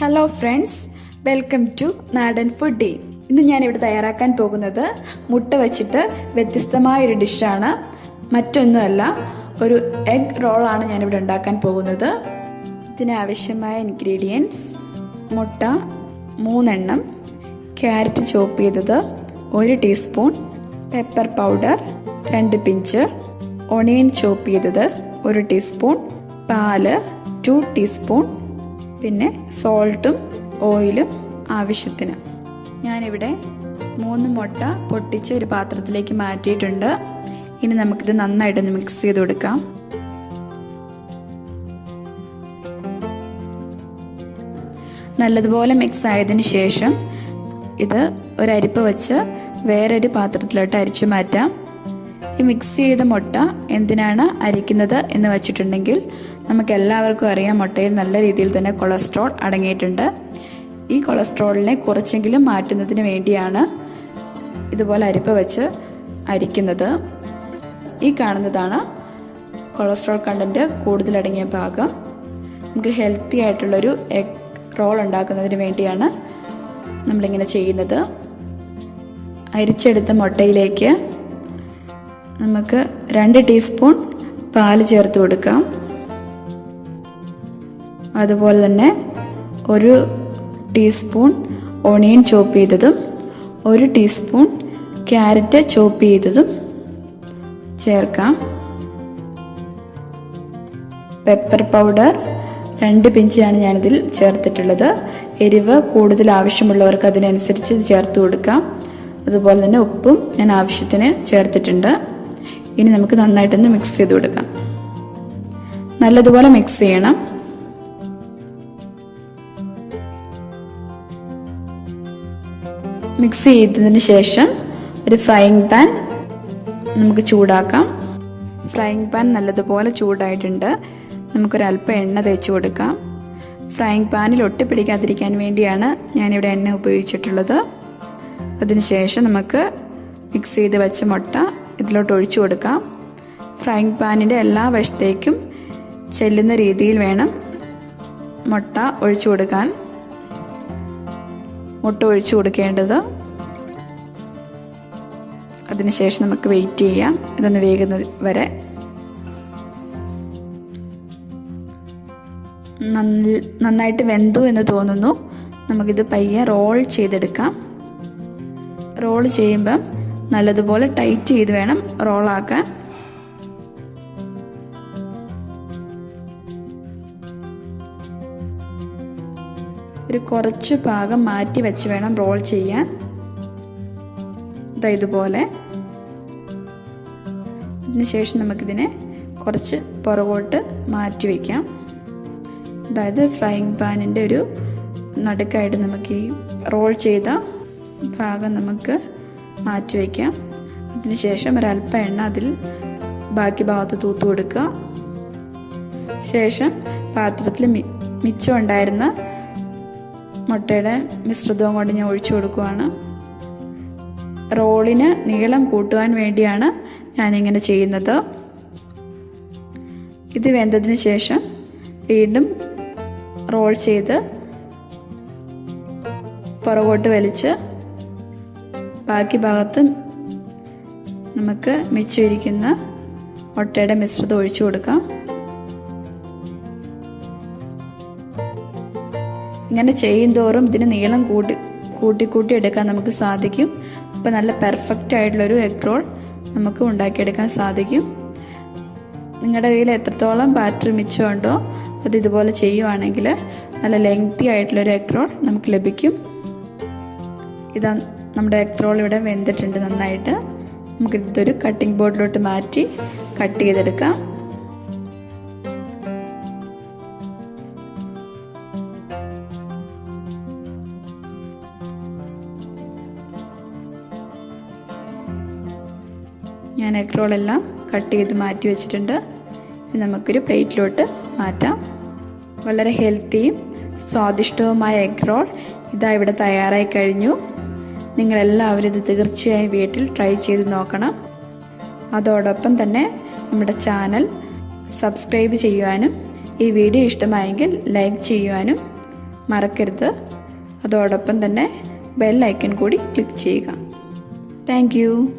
Hello friends, welcome to നാടൻ foodie. ഇന്ന് ഞാനിവിടെ തയ്യാറാക്കാൻ പോകുന്നത് മുട്ട വച്ചിട്ട് വ്യത്യസ്തമായൊരു ഡിഷാണ്. മറ്റൊന്നുമല്ല, ഒരു എഗ് റോളാണ് ഞാനിവിടെ ഉണ്ടാക്കാൻ പോകുന്നത്. ഇതിനാവശ്യമായ ഇൻഗ്രീഡിയൻസ്: മുട്ട 3 എണ്ണം, ക്യാരറ്റ് ചോപ്പ് ചെയ്തത് 1 teaspoon, pepper powder 2 pinch, onion chop ചെയ്തത് 1 ടീസ്പൂൺ, പാല് 2 ടീസ്പൂൺ, പിന്നെ സോൾട്ടും ഓയിലും ആവശ്യത്തിന്. ഞാനിവിടെ 3 മുട്ട പൊട്ടിച്ച് ഒരു പാത്രത്തിലേക്ക് മാറ്റിയിട്ടുണ്ട്. ഇനി നമുക്കിത് നന്നായിട്ടൊന്ന് മിക്സ് ചെയ്ത് കൊടുക്കാം. നല്ലതുപോലെ മിക്സ് ആയതിന് ശേഷം ഇത് ഒരു അരിപ്പ വെച്ച് വേറൊരു പാത്രത്തിലോട്ട് അരിച്ചു മാറ്റാം. ഈ മിക്സ് ചെയ്ത മുട്ട എന്തിനാണ് അരിക്കുന്നത് എന്ന് വച്ചിട്ടുണ്ടെങ്കിൽ, നമുക്ക് എല്ലാവർക്കും അറിയാം മുട്ടയിൽ നല്ല രീതിയിൽ തന്നെ കൊളസ്ട്രോൾ അടങ്ങിയിട്ടുണ്ട്. ഈ കൊളസ്ട്രോളിനെ കുറച്ചെങ്കിലും മാറ്റുന്നതിന് വേണ്ടിയാണ് ഇതുപോലെ അരിപ്പ വെച്ച് അരിക്കുന്നത്. ഈ കാണുന്നതാണ് കൊളസ്ട്രോൾ കണ്ടന്റ് കൂടുതലടങ്ങിയ ഭാഗം. നമുക്ക് ഹെൽത്തി ആയിട്ടുള്ളൊരു എഗ് റോൾ ഉണ്ടാക്കുന്നതിന് വേണ്ടിയാണ് നമ്മളിങ്ങനെ ചെയ്യുന്നത്. അരിച്ചെടുത്ത മുട്ടയിലേക്ക് നമുക്ക് 2 ടീസ്പൂൺ പാല് ചേർത്ത് കൊടുക്കാം. അതുപോലെ തന്നെ 1 ടീസ്പൂൺ ഓണിയൻ ചോപ്പ് ചെയ്തതും 1 ടീസ്പൂൺ ക്യാരറ്റ് ചോപ്പ് ചെയ്തതും ചേർക്കാം. പെപ്പർ പൗഡർ 2 പിഞ്ചാണ് ഞാനിതിൽ ചേർത്തിട്ടുള്ളത്. എരിവ് കൂടുതൽ ആവശ്യമുള്ളവർക്ക് അതിനനുസരിച്ച് ചേർത്ത് കൊടുക്കാം. അതുപോലെ തന്നെ ഉപ്പും ഞാൻ ആവശ്യത്തിന് ചേർത്തിട്ടുണ്ട്. ഇനി നമുക്ക് നന്നായിട്ടൊന്ന് മിക്സ് ചെയ്ത് കൊടുക്കാം. നല്ലതുപോലെ മിക്സ് ചെയ്യണം. മിക്സ് ചെയ്തതിന് ശേഷം ഒരു ഫ്രൈയിങ് പാൻ നമുക്ക് ചൂടാക്കാം. ഫ്രൈയിങ് പാൻ നല്ലതുപോലെ ചൂടായിട്ടുണ്ട്. നമുക്കൊരല്പം എണ്ണ തേച്ച് കൊടുക്കാം. ഫ്രൈയിങ് പാനിൽ ഒട്ടിപ്പിടിക്കാതിരിക്കാൻ വേണ്ടിയാണ് ഞാനിവിടെ എണ്ണ ഉപയോഗിച്ചിട്ടുള്ളത്. അതിനുശേഷം നമുക്ക് മിക്സ് ചെയ്ത് വെച്ച മുട്ട ഇതിലോട്ട് ഒഴിച്ചു കൊടുക്കാം. ഫ്രൈയിങ് പാനിൻ്റെ എല്ലാ വശത്തേക്കും ചെല്ലുന്ന രീതിയിൽ വേണം മുട്ട ഒഴിച്ചു കൊടുക്കാൻ. മുട്ട ഒഴിച്ചു കൊടുക്കേണ്ടത്. അതിനുശേഷം നമുക്ക് വെയിറ്റ് ചെയ്യാം, ഇതൊന്ന് വേകുന്നത് വരെ. നന്നായിട്ട് വെന്തു എന്ന് തോന്നുന്നു. നമുക്കിത് പയ്യെ റോൾ ചെയ്തെടുക്കാം. റോൾ ചെയ്യുമ്പം നല്ലതുപോലെ ടൈറ്റ് ചെയ്ത് വേണം റോളാക്കാൻ. ഒരു കുറച്ച് ഭാഗം മാറ്റി വെച്ച് വേണം റോൾ ചെയ്യാൻ. ഇതുപോലെ. അതിനുശേഷം നമുക്കിതിനെ കുറച്ച് പുറകോട്ട് മാറ്റി വയ്ക്കാം. അതായത് ഫ്രൈയിങ് പാനിൻ്റെ ഒരു നടുക്കായിട്ട് നമുക്ക് ഈ റോൾ ചെയ്ത ഭാഗം നമുക്ക് മാറ്റി വയ്ക്കാം. അതിനുശേഷം ഒരല്പം എണ്ണ അതിൽ ബാക്കി ഭാഗത്ത് തൂത്ത് കൊടുക്കുക. ശേഷം പാത്രത്തിൽ മിച്ചം ഉണ്ടായിരുന്ന മുട്ടയുടെ മിശ്രിതവും കൊണ്ട് ഞാൻ ഒഴിച്ചു കൊടുക്കുകയാണ്. റോളിന് നീളം കൂട്ടുവാൻ വേണ്ടിയാണ് ഞാനിങ്ങനെ ചെയ്യുന്നത്. ഇത് വെന്തതിന് ശേഷം വീണ്ടും റോൾ ചെയ്ത് പുറകോട്ട് വലിച്ച് ബാക്കി ഭാഗത്ത് നമുക്ക് മിച്ചമിരിക്കുന്ന മുട്ടയുടെ മിശ്രിതം ഒഴിച്ചു കൊടുക്കാം. ഇങ്ങനെ ചെയ്യും തോറും ഇതിന് നീളം കൂട്ടി എടുക്കാൻ നമുക്ക് സാധിക്കും. അപ്പോൾ നല്ല പെർഫെക്റ്റ് ആയിട്ടുള്ളൊരു എഗ് റോൾ നമുക്ക് ഉണ്ടാക്കിയെടുക്കാൻ സാധിക്കും. നിങ്ങളുടെ കയ്യിൽ എത്രത്തോളം ബാറ്റർ മിച്ചമുണ്ടോ അത് ഇതുപോലെ ചെയ്യുവാണെങ്കിൽ നല്ല ലെങ്തി ആയിട്ടുള്ളൊരു എഗ് റോൾ നമുക്ക് ലഭിക്കും. ഇതാ നമ്മുടെ എഗ് റോൾ ഇവിടെ വെന്തിട്ടുണ്ട് നന്നായിട്ട്. നമുക്കിതൊരു കട്ടിംഗ് ബോർഡിലോട്ട് മാറ്റി കട്ട് ചെയ്തെടുക്കാം. ഞാൻ എഗ് റോളെല്ലാം കട്ട് ചെയ്ത് മാറ്റി വെച്ചിട്ടുണ്ട്. ഇനി നമുക്കൊരു പ്ലേറ്റിലോട്ട് മാറ്റാം. വളരെ ഹെൽത്തിയും സ്വാദിഷ്ടവുമായ എഗ് റോൾ ഇതാ ഇവിടെ തയ്യാറായി കഴിഞ്ഞു. നിങ്ങളെല്ലാവരും ഇത് തീർച്ചയായും വീട്ടിൽ ട്രൈ ചെയ്ത് നോക്കണം. അതോടൊപ്പം തന്നെ നമ്മുടെ ചാനൽ സബ്സ്ക്രൈബ് ചെയ്യുവാനും ഈ വീഡിയോ ഇഷ്ടമായെങ്കിൽ ലൈക്ക് ചെയ്യുവാനും മറക്കരുത്. അതോടൊപ്പം തന്നെ ബെൽ ഐക്കൺ കൂടി ക്ലിക്ക് ചെയ്യുക. Thank you.